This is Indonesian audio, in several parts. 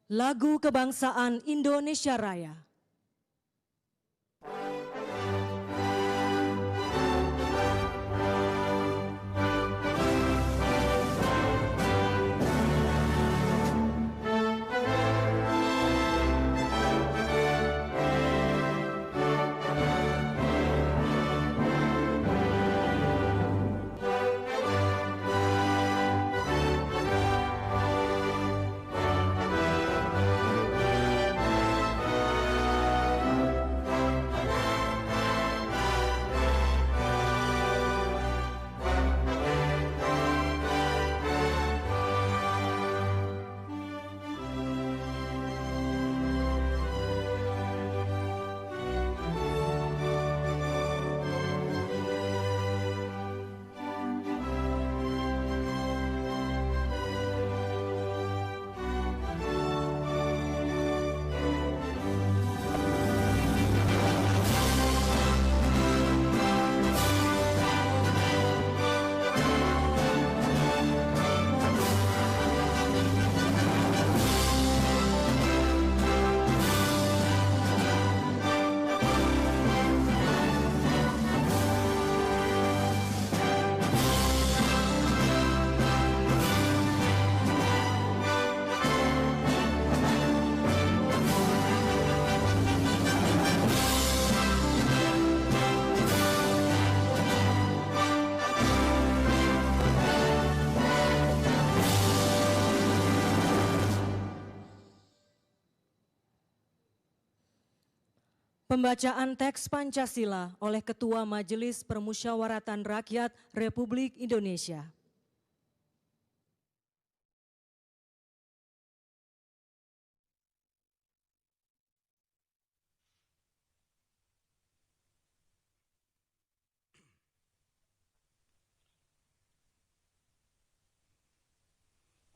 Lagu Kebangsaan Indonesia Raya. Pembacaan teks Pancasila oleh Ketua Majelis Permusyawaratan Rakyat Republik Indonesia.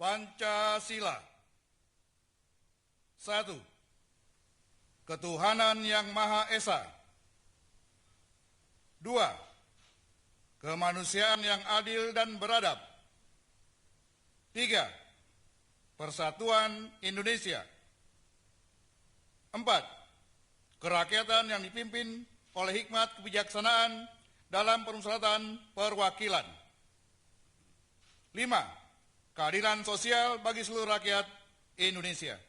Pancasila. 1. Ketuhanan yang Maha Esa. 2. Kemanusiaan yang adil dan beradab. 3. Persatuan Indonesia. 4. Kerakyatan yang dipimpin oleh hikmat kebijaksanaan dalam permusyawaratan perwakilan. 5. Keadilan sosial bagi seluruh rakyat Indonesia.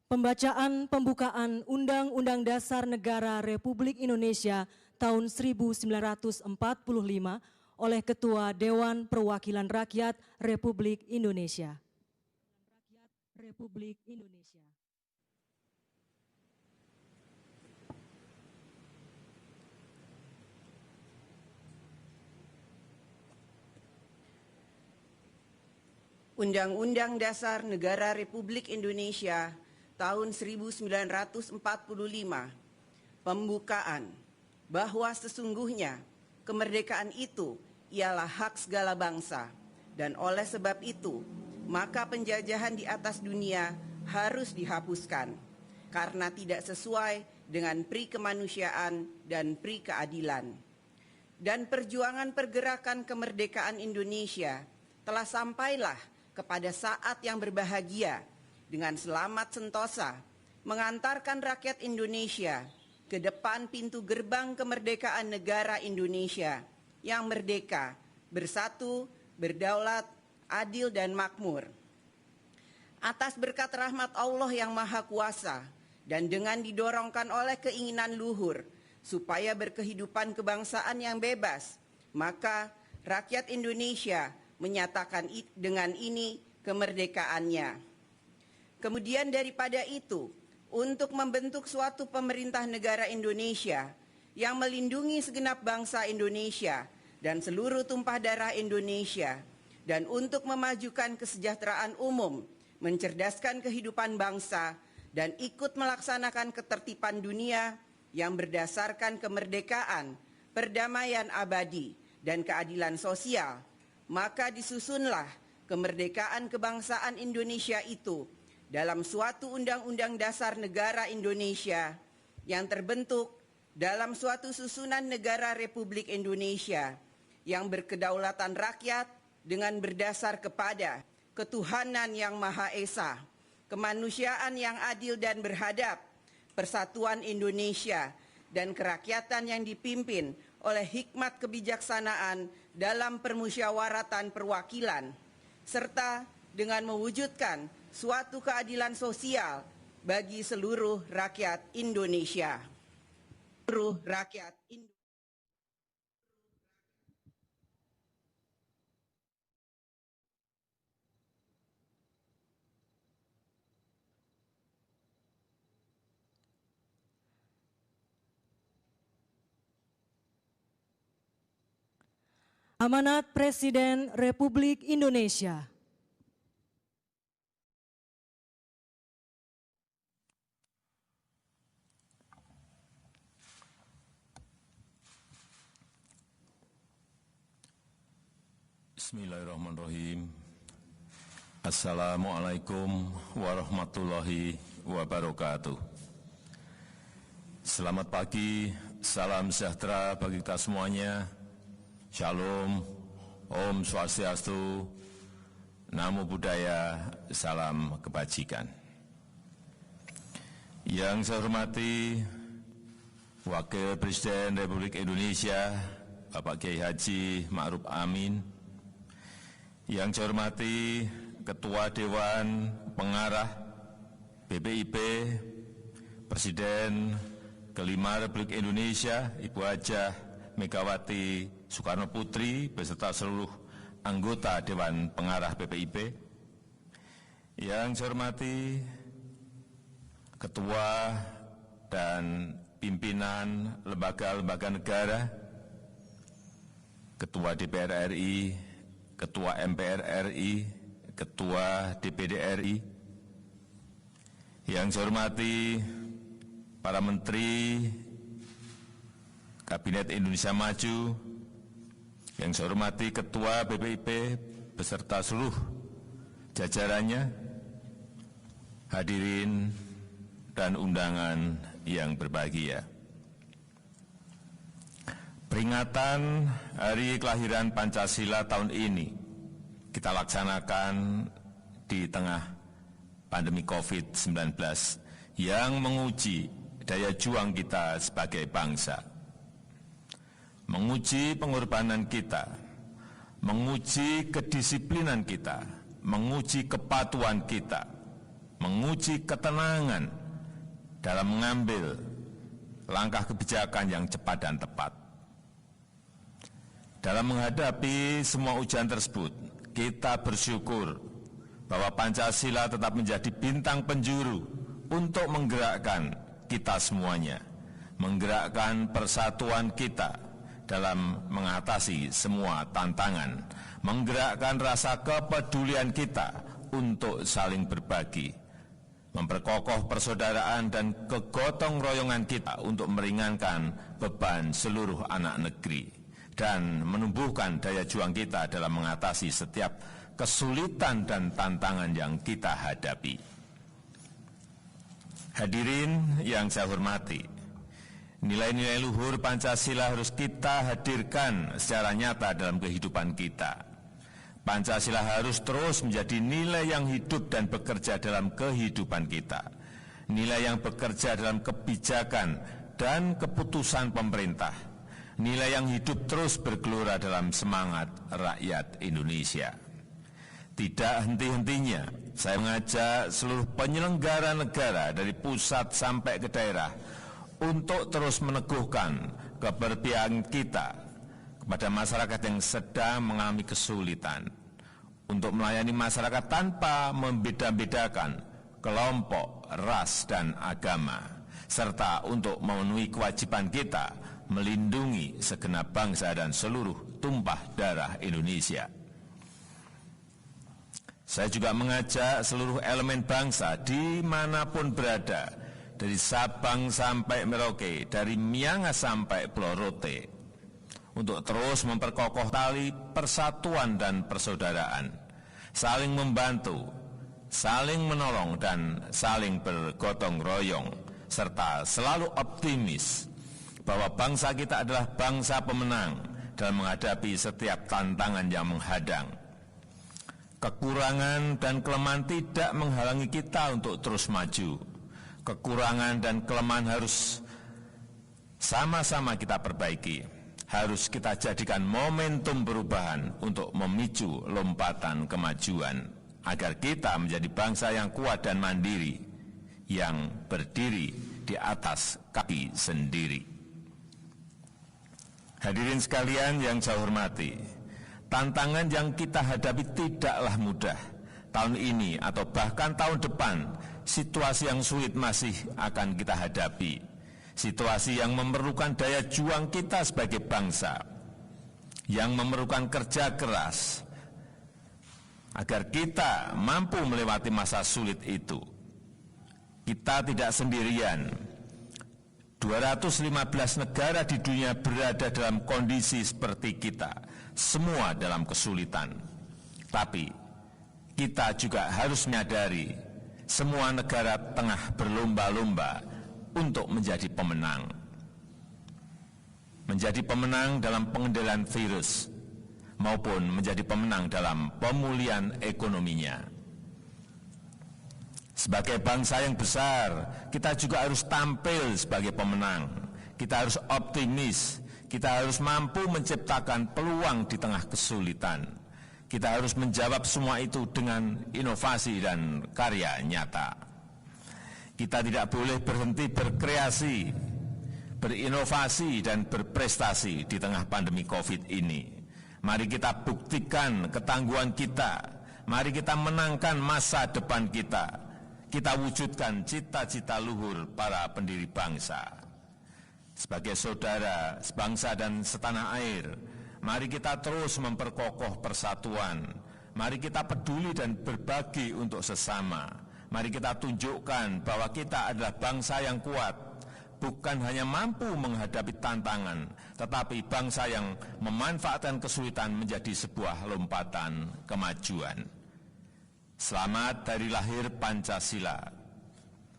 Pembacaan pembukaan Undang-Undang Dasar Negara Republik Indonesia tahun 1945 oleh Ketua Dewan Perwakilan Rakyat Republik Indonesia. Undang-Undang Dasar Negara Republik Indonesia tahun 1945, pembukaan bahwa sesungguhnya kemerdekaan itu ialah hak segala bangsa, dan oleh sebab itu maka penjajahan di atas dunia harus dihapuskan karena tidak sesuai dengan pri kemanusiaan dan pri keadilan. Dan perjuangan pergerakan kemerdekaan Indonesia telah sampailah kepada saat yang berbahagia dengan selamat sentosa mengantarkan rakyat Indonesia ke depan pintu gerbang kemerdekaan negara Indonesia yang merdeka, bersatu, berdaulat, adil dan makmur. Atas berkat rahmat Allah yang Maha Kuasa dan dengan didorongkan oleh keinginan luhur supaya berkehidupan kebangsaan yang bebas, maka rakyat Indonesia menyatakan dengan ini kemerdekaannya. Kemudian daripada itu, untuk membentuk suatu pemerintah negara Indonesia yang melindungi segenap bangsa Indonesia dan seluruh tumpah darah Indonesia, dan untuk memajukan kesejahteraan umum, mencerdaskan kehidupan bangsa, dan ikut melaksanakan ketertiban dunia yang berdasarkan kemerdekaan, perdamaian abadi, dan keadilan sosial, maka disusunlah kemerdekaan kebangsaan Indonesia itu dalam suatu Undang-Undang Dasar Negara Indonesia yang terbentuk dalam suatu susunan negara Republik Indonesia yang berkedaulatan rakyat dengan berdasar kepada ketuhanan yang Maha Esa, kemanusiaan yang adil dan berhadap, persatuan Indonesia, dan kerakyatan yang dipimpin oleh hikmat kebijaksanaan dalam permusyawaratan perwakilan, serta dengan mewujudkan suatu keadilan sosial bagi seluruh rakyat Indonesia. Seluruh rakyat Indonesia. Amanat Presiden Republik Indonesia. Bismillahirrahmanirrahim. Assalamualaikum warahmatullahi wabarakatuh. Selamat pagi, salam sejahtera bagi kita semuanya. Shalom, Om Swastiastu, Namo Buddhaya, salam kebajikan. Yang saya hormati Wakil Presiden Republik Indonesia, Bapak Kiai Haji Ma'ruf Amin. Yang saya hormati Ketua Dewan Pengarah BPIP, Presiden kelima Republik Indonesia, Ibu Hajah Megawati Soekarno Putri beserta seluruh anggota Dewan Pengarah BPIP. Yang saya hormati Ketua dan pimpinan lembaga-lembaga negara, Ketua DPR RI, Ketua MPR RI, Ketua DPD RI. Yang saya hormati para Menteri Kabinet Indonesia Maju, yang saya hormati Ketua BPIP beserta seluruh jajarannya, hadirin dan undangan yang berbahagia. Peringatan Hari Kelahiran Pancasila tahun ini kita laksanakan di tengah pandemi COVID-19 yang menguji daya juang kita sebagai bangsa, menguji pengorbanan kita, menguji kedisiplinan kita, menguji kepatuhan kita, menguji ketenangan dalam mengambil langkah kebijakan yang cepat dan tepat. Dalam menghadapi semua ujian tersebut, kita bersyukur bahwa Pancasila tetap menjadi bintang penjuru untuk menggerakkan kita semuanya, menggerakkan persatuan kita dalam mengatasi semua tantangan, menggerakkan rasa kepedulian kita untuk saling berbagi, memperkokoh persaudaraan dan kegotong royongan kita untuk meringankan beban seluruh anak negeri, dan menumbuhkan daya juang kita dalam mengatasi setiap kesulitan dan tantangan yang kita hadapi. Hadirin yang saya hormati, nilai-nilai luhur Pancasila harus kita hadirkan secara nyata dalam kehidupan kita. Pancasila harus terus menjadi nilai yang hidup dan bekerja dalam kehidupan kita. Nilai yang bekerja dalam kebijakan dan keputusan pemerintah. Nilai yang hidup terus bergelora dalam semangat rakyat Indonesia. Tidak henti-hentinya, saya mengajak seluruh penyelenggara negara dari pusat sampai ke daerah untuk terus meneguhkan keberpihakan kita kepada masyarakat yang sedang mengalami kesulitan, untuk melayani masyarakat tanpa membeda-bedakan kelompok, ras, dan agama, serta untuk memenuhi kewajiban kita melindungi segenap bangsa dan seluruh tumpah darah Indonesia. Saya juga mengajak seluruh elemen bangsa dimanapun berada, dari Sabang sampai Merauke, dari Miangas sampai Pulau Rote, untuk terus memperkokoh tali persatuan dan persaudaraan, saling membantu, saling menolong, dan saling bergotong royong serta selalu optimis bahwa bangsa kita adalah bangsa pemenang dalam menghadapi setiap tantangan yang menghadang. Kekurangan dan kelemahan tidak menghalangi kita untuk terus maju. Kekurangan dan kelemahan harus sama-sama kita perbaiki. Harus kita jadikan momentum perubahan untuk memicu lompatan kemajuan, agar kita menjadi bangsa yang kuat dan mandiri, yang berdiri di atas kaki sendiri. Hadirin sekalian yang saya hormati, tantangan yang kita hadapi tidaklah mudah. Tahun ini atau bahkan tahun depan, situasi yang sulit masih akan kita hadapi. Situasi yang memerlukan daya juang kita sebagai bangsa, yang memerlukan kerja keras, agar kita mampu melewati masa sulit itu. Kita tidak sendirian. 215 negara di dunia berada dalam kondisi seperti kita, semua dalam kesulitan. Tapi kita juga harus menyadari semua negara tengah berlomba-lomba untuk menjadi pemenang. Menjadi pemenang dalam pengendalian virus maupun menjadi pemenang dalam pemulihan ekonominya. Sebagai bangsa yang besar, kita juga harus tampil sebagai pemenang. Kita harus optimis, kita harus mampu menciptakan peluang di tengah kesulitan. Kita harus menjawab semua itu dengan inovasi dan karya nyata. Kita tidak boleh berhenti berkreasi, berinovasi dan berprestasi di tengah pandemi COVID ini. Mari kita buktikan ketangguhan kita, mari kita menangkan masa depan kita. Kita wujudkan cita-cita luhur para pendiri bangsa. Sebagai saudara, sebangsa dan setanah air, mari kita terus memperkokoh persatuan. Mari kita peduli dan berbagi untuk sesama. Mari kita tunjukkan bahwa kita adalah bangsa yang kuat, bukan hanya mampu menghadapi tantangan, tetapi bangsa yang memanfaatkan kesulitan menjadi sebuah lompatan kemajuan. Selamat hari lahir Pancasila.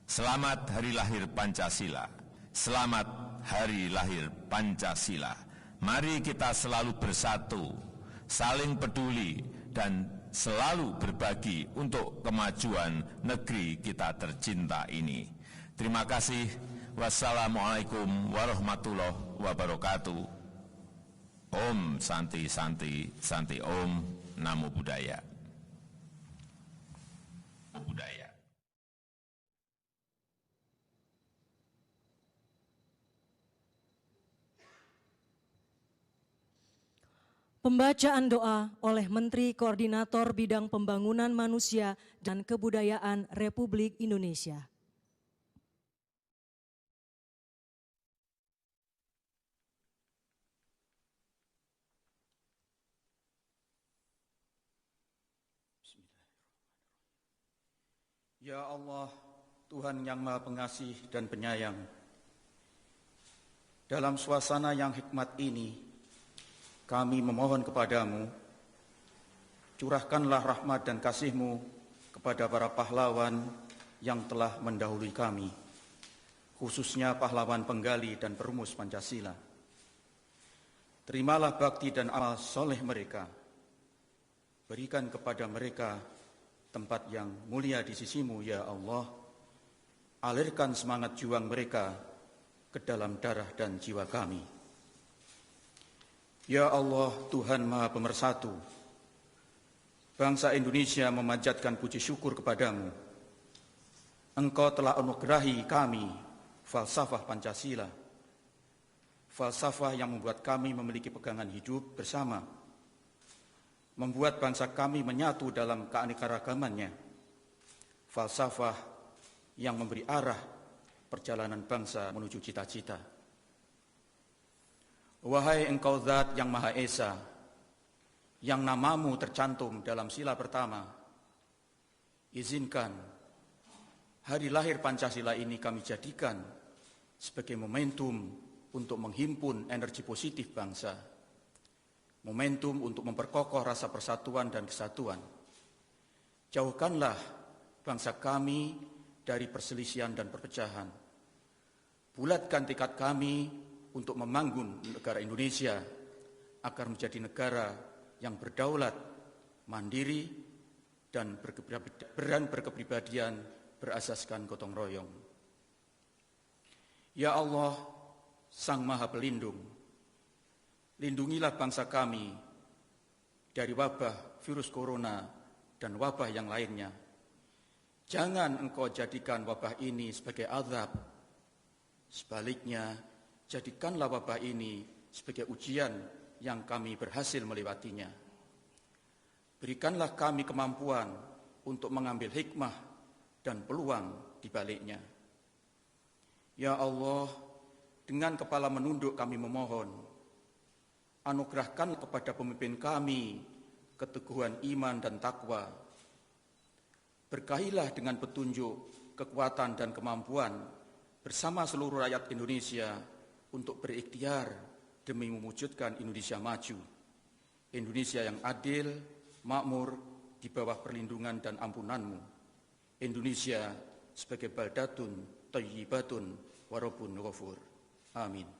Selamat hari lahir Pancasila. Selamat hari lahir Pancasila. Mari kita selalu bersatu, saling peduli, dan selalu berbagi untuk kemajuan negeri kita tercinta ini. Terima kasih. Wassalamualaikum warahmatullahi wabarakatuh. Om Santi Santi Santi Om Namo Buddhaya. Pembacaan doa oleh Menteri Koordinator Bidang Pembangunan Manusia dan Kebudayaan Republik Indonesia. Ya Allah, Tuhan yang Maha Pengasih dan Penyayang, dalam suasana yang hikmat ini, kami memohon kepadamu, curahkanlah rahmat dan kasih-Mu kepada para pahlawan yang telah mendahului kami, khususnya pahlawan penggali dan perumus Pancasila. Terimalah bakti dan amal soleh mereka, berikan kepada mereka tempat yang mulia di sisi-Mu, ya Allah. Alirkan semangat juang mereka ke dalam darah dan jiwa kami. Ya Allah, Tuhan Maha Pemersatu, bangsa Indonesia memanjatkan puji syukur kepadamu. Engkau telah anugerahi kami falsafah Pancasila, falsafah yang membuat kami memiliki pegangan hidup bersama, membuat bangsa kami menyatu dalam keanekaragamannya, falsafah yang memberi arah perjalanan bangsa menuju cita-cita. Wahai Engkau Zat yang Maha Esa, yang namamu tercantum dalam sila pertama, izinkan hari lahir Pancasila ini kami jadikan sebagai momentum untuk menghimpun energi positif bangsa, momentum untuk memperkokoh rasa persatuan dan kesatuan. Jauhkanlah bangsa kami dari perselisihan dan perpecahan. bulatkan tekad kami untuk membangun negara Indonesia agar menjadi negara yang berdaulat, mandiri, dan berkepribadian berasaskan gotong royong. Ya Allah, Sang Maha Pelindung, lindungilah bangsa kami dari wabah virus corona dan wabah yang lainnya. Jangan Engkau jadikan wabah ini sebagai azab. Sebaliknya, jadikanlah wabah ini sebagai ujian yang kami berhasil melewatinya. Berikanlah kami kemampuan untuk mengambil hikmah dan peluang di baliknya. Ya Allah, dengan kepala menunduk kami memohon, anugerahkan kepada pemimpin kami keteguhan iman dan takwa. Berkahilah dengan petunjuk, kekuatan dan kemampuan bersama seluruh rakyat Indonesia untuk berikhtiar demi mewujudkan Indonesia maju. Indonesia yang adil, makmur, di bawah perlindungan dan ampunan-Mu. Indonesia sebagai baldatun thayyibatun wa rabbun ghafur. Amin.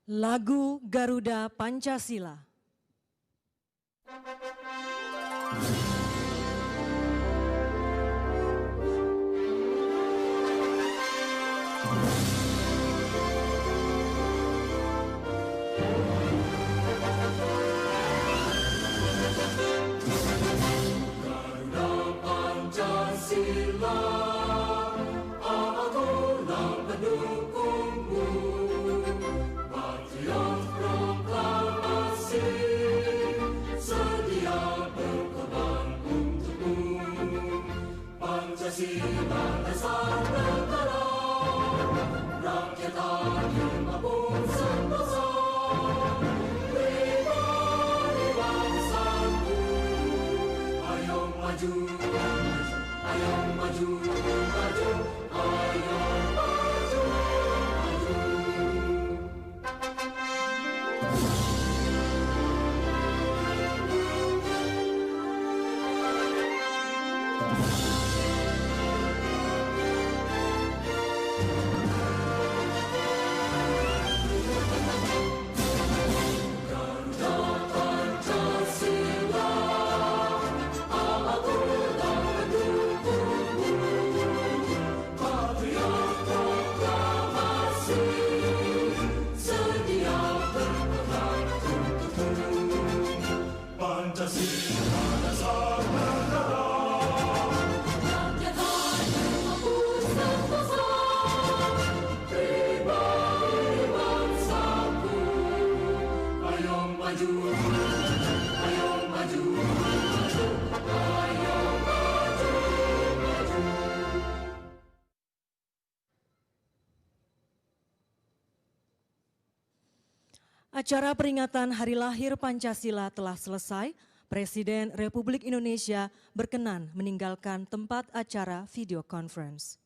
Lagu Garuda Pancasila. Acara peringatan Hari Lahir Pancasila telah selesai. Presiden Republik Indonesia berkenan meninggalkan tempat acara video conference.